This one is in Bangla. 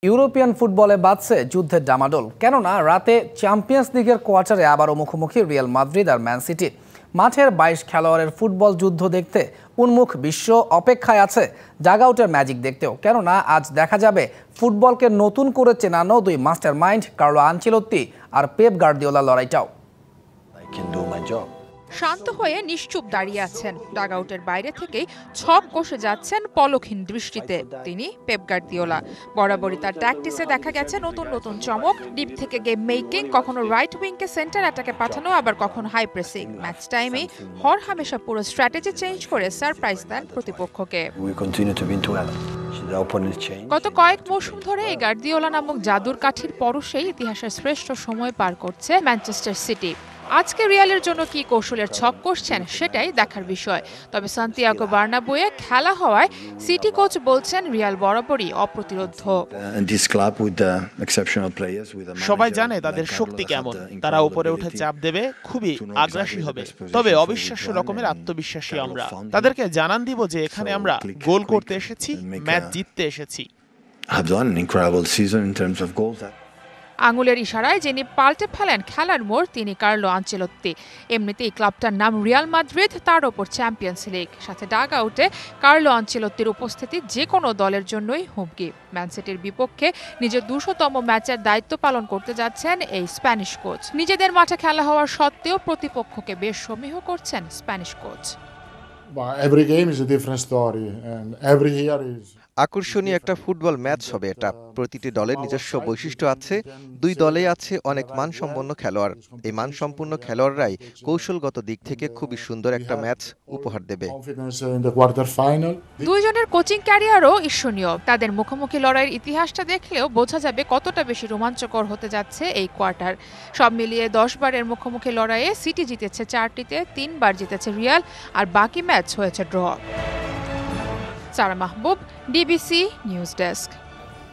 ইউরোপিয়ান ফুটবলে বাজছে যুদ্ধের ডামাডোল। কেননা রাতে চ্যাম্পিয়ন্স লিগের কোয়ার্টারে আবারও মুখোমুখি রিয়াল মাদ্রিদ আর ম্যান সিটি। মাঠের ২২ খেলোয়াড়ের ফুটবল যুদ্ধ দেখতে উন্মুখ বিশ্ব অপেক্ষায় আছে ডাগ আউটের ম্যাজিক দেখতেও। কেননা আজ দেখা যাবে ফুটবলকে নতুন করে চেনানো দুই মাস্টার মাইন্ড কার্লো আনচেলত্তি আর পেপ গার্দিওলার লড়াইটাও। শান্ত হয়ে নিশ্চুপ দাঁড়িয়ে আছেন, ডাগ আউটের বাইরে থেকেই ছক কষে যাচ্ছেন পলকহীন দৃষ্টিতে তিনি পেপ গার্দিওলা। বরাবরই তার ট্যাকটিসে দেখা গেছে নতুন নতুন চমক, ডিপ থেকে গেম মেকিং, কখনো রাইট উইংকে সেন্টার অ্যাটাকে পাঠানো, আবার কখনো হাই প্রেসিং। ম্যাচ টাইমে হর হামেশা পুরো স্ট্র্যাটেজি চেঞ্জ করে সারপ্রাইজ দেন প্রতিপক্ষকে। গত কয়েক মৌসুম ধরে এই গার্দিওলা নামক জাদুর কাঠির পরশেই ইতিহাসের শ্রেষ্ঠ সময় পার করছে ম্যানচেস্টার সিটি। আজকে রিয়ালের জন্য কি কৌশলের ছক কষছেন সেটাই দেখার বিষয়। তবে সান্তিয়াগো বার্নাব্যুয়ে খেলা হওয়ায় সিটি কোচ বলছেন রিয়াল বরাবরই অপ্রতিরোধ্য। সবাই জানে তাদের শক্তি কেমন, তারা উপরে উঠে চাপ দেবে, খুবই আগ্রাসী হবে। তবে অবিশ্বাস্য রকমের আত্মবিশ্বাসী আমরা। তাদেরকে জানান দিব যে এখানে আমরা গোল করতে এসেছি, ম্যাচ জিততে এসেছি। আঙুলের ইশারায় যিনি পাল্টে ফেলেন খেলার মোড় তিনি কার্লো আনচেলত্তি। এমনিতেই ক্লাবটার নাম রিয়াল মাদ্রিদ, তার ওপর চ্যাম্পিয়ন্স লিগ, সাথে ডাগ আউটে কার্লো আনচেলত্তির উপস্থিতি যে কোনো দলের জন্যই হুমকি। ম্যান সিটির বিপক্ষে নিজের ২০০তম ম্যাচের দায়িত্ব পালন করতে যাচ্ছেন এই স্প্যানিশ কোচ। নিজেদের মাঠে খেলা হওয়ার সত্ত্বেও প্রতিপক্ষকে বেশ সমীহ করছেন স্প্যানিশ কোচ। আকর্ষণীয় একটা ফুটবল ম্যাচ হবে এটা। প্রতিটি দলের নিজস্ব বৈশিষ্ট্য আছে, দুই দলেই আছে অনেক মানসম্পন্ন খেলোয়াড়। এই মানসম্পন্ন খেলোয়াড়রাই কৌশলগত দিক থেকে খুবই সুন্দর একটা ম্যাচ উপহার দেবে। দুইজনের কোচিং ক্যারিয়ারও ঈর্ষণীয়। তাদের মুখোমুখি লড়াইয়ের ইতিহাসটা দেখলেও বোঝা যাবে কতটা বেশি রোমাঞ্চকর হতে যাচ্ছে এই কোয়ার্টার। সব মিলিয়ে ১০ বারের মুখোমুখি লড়াইয়ে সিটি জিতেছে ৪টিতে, ৩ বার জিতেছে রিয়াল, আর বাকি ম্যাচ হয়েছে ড্র। সারা মাহবুব, ডিবিসি নিউজ ডেস্ক।